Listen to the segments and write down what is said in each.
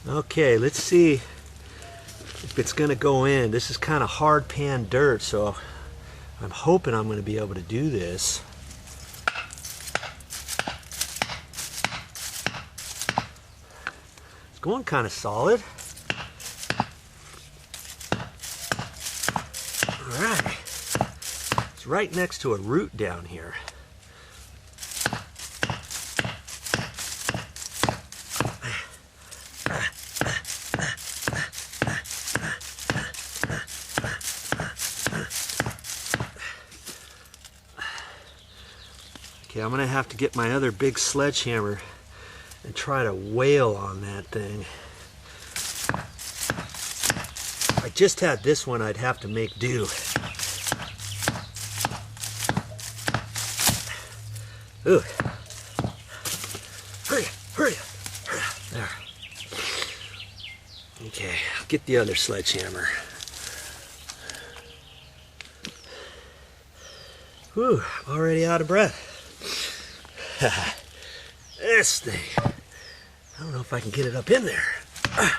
Okay, let's see if it's gonna go in. This is kind of hard pan dirt, so I'm hoping I'm gonna be able to do this. It's going kind of solid. All right, it's right next to a root down here. Okay, I'm gonna have to get my other big sledgehammer and try to wail on that thing. If I just had this one, I'd have to make do. Ooh. Hurry, hurry, hurry. There. Okay, I'll get the other sledgehammer. Whew, I'm already out of breath. This thing. I don't know if I can get it up in there. Wow.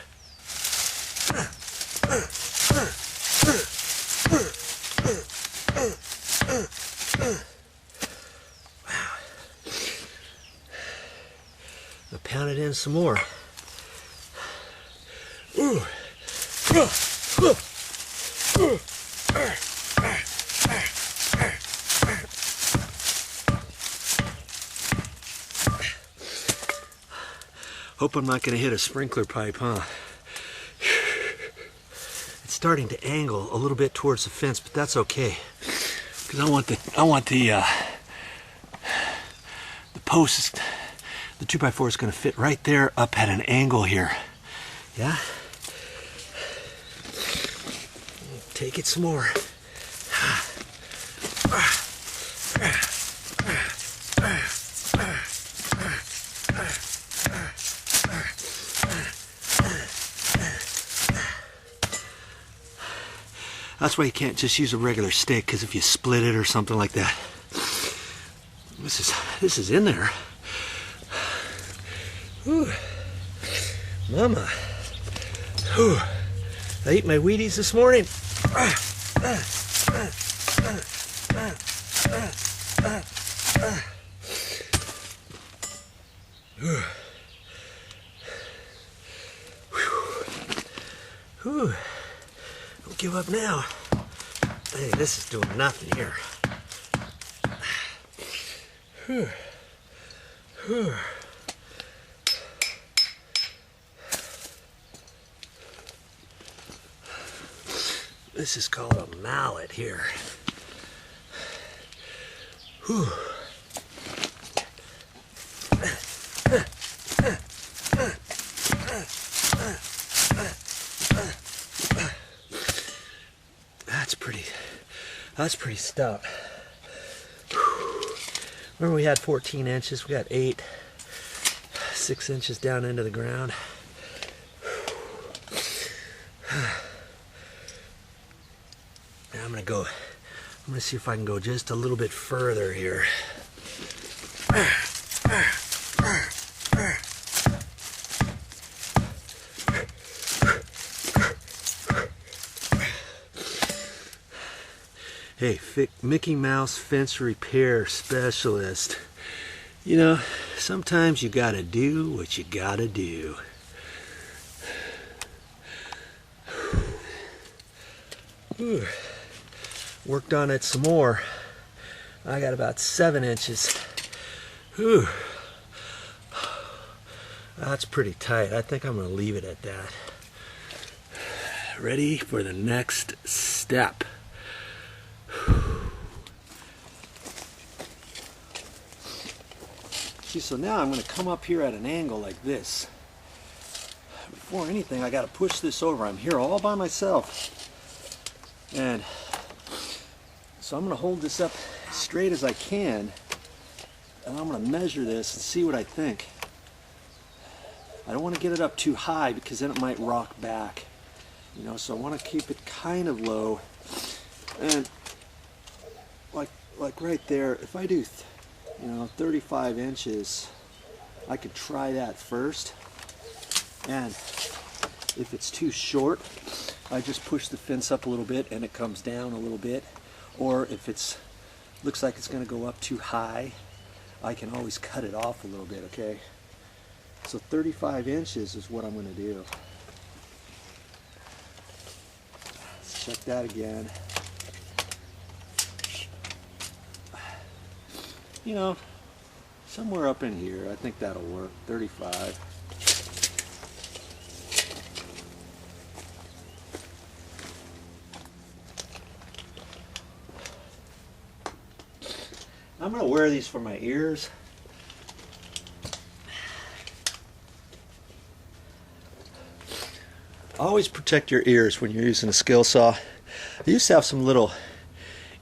I'll pound it in some more. Hope I'm not going to hit a sprinkler pipe, huh? It's starting to angle a little bit towards the fence, but that's okay, because I want the post, the 2x4 is going to fit right there up at an angle here. Yeah. Take it some more. That's why you can't just use a regular stick, because if you split it or something like that, this is in there. Whew. Mama. Whew. I ate my Wheaties this morning. Whew. Don't give up now. Hey, this is doing nothing here. Whew. Whew. This is called a mallet here. Whew. That's pretty stout. Remember, we had 14 inches, we got 8, 6 inches down into the ground. Now I'm gonna see if I can go just a little bit further here. Hey, Mickey Mouse fence repair specialist. You know, sometimes you gotta do what you gotta do. Whew. Worked on it some more. I got about 7 inches. Whew. That's pretty tight. I think I'm gonna leave it at that. Ready for the next step. See, so now I'm going to come up here at an angle like this. Before anything, I got to push this over. I'm here all by myself. And so I'm going to hold this up as straight as I can. And I'm going to measure this and see what I think. I don't want to get it up too high because then it might rock back. You know, so I want to keep it kind of low. And like right there, if I do 35 inches, I could try that first. And If it's too short, I just push the fence up a little bit and it comes down a little bit. Or if it's looks like it's going to go up too high, I can always cut it off a little bit, okay? So 35 inches is what I'm going to do. Let's check that again. You know, somewhere up in here, I think that'll work. 35. I'm going to wear these for my ears. Always protect your ears when you're using a skill saw. I used to have some little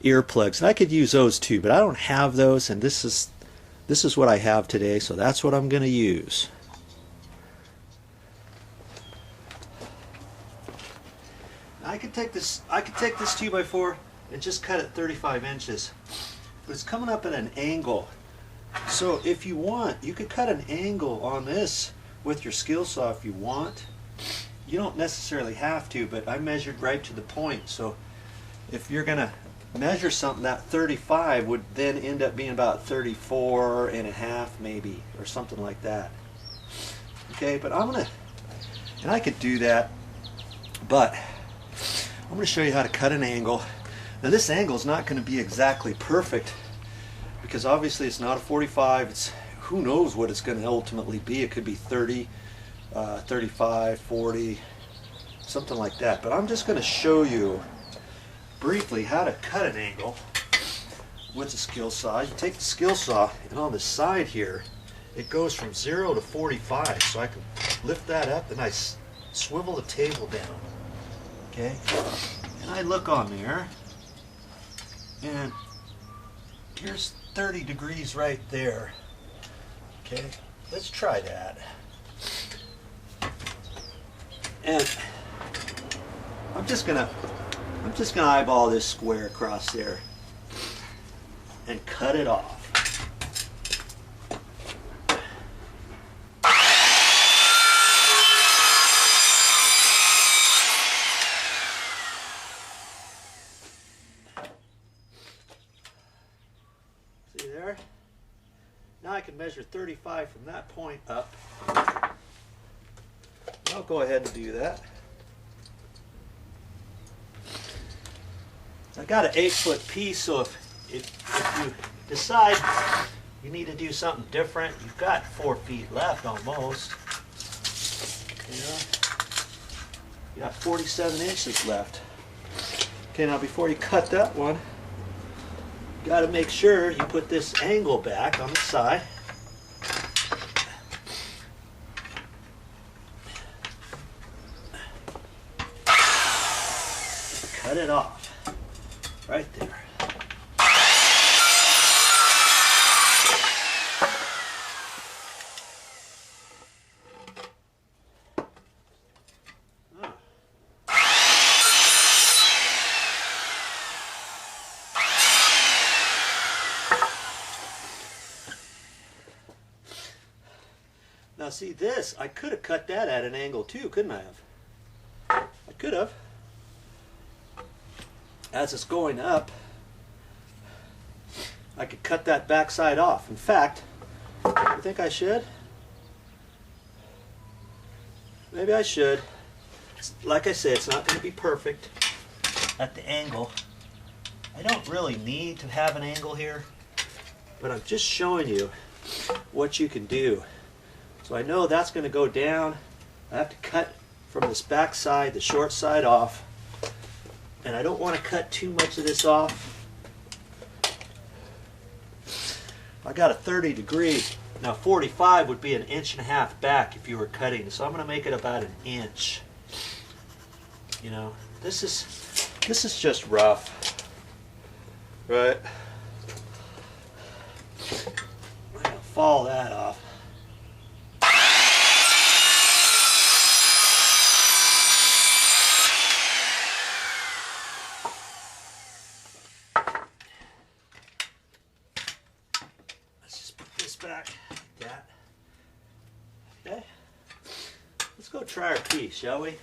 earplugs, and I could use those too, but I don't have those, and this is what I have today, so that's what I'm going to use. I could take this 2x4 and just cut it 35 inches. But it's coming up at an angle. So if you want, you could cut an angle on this with your skill saw if you want. You don't necessarily have to, but I measured right to the point. So if you're going to measure something, that 35 would then end up being about 34 and a half maybe, or something like that. Okay, but I'm going to, and I could do that, but I'm going to show you how to cut an angle. Now this angle is not going to be exactly perfect because obviously it's not a 45. It's, who knows what it's going to ultimately be. It could be 30, 35, 40, something like that. But I'm just going to show you briefly how to cut an angle with a skill saw. You take the skill saw, and on the side here it goes from 0 to 45. So I can lift that up and I swivel the table down. Okay, and I look on there, and here's 30 degrees right there. Okay, let's try that. And I'm just gonna eyeball this square across there and cut it off. See there? Now I can measure 35 from that point up. I'll go ahead and do that. I got an 8-foot piece, so if you decide you need to do something different, you've got 4 feet left almost. You got 47 inches left. Okay, now before you cut that one, you got to make sure you put this angle back on the side. Cut it off right there. Now see this, I could have cut that at an angle too, couldn't I have? I could have. As it's going up, I could cut that back side off. In fact, I think I should. Maybe I should. Like I said, it's not going to be perfect at the angle. I don't really need to have an angle here, but I'm just showing you what you can do. So I know that's going to go down. I have to cut from this back side, the short side off. And I don't want to cut too much of this off. I got a 30 degree. Now 45 would be 1.5 inches back if you were cutting. So I'm going to make it about 1 inch. You know, this is just rough. Right? I'm going to fall that off. Back like that. Okay. Let's go try our piece, shall we?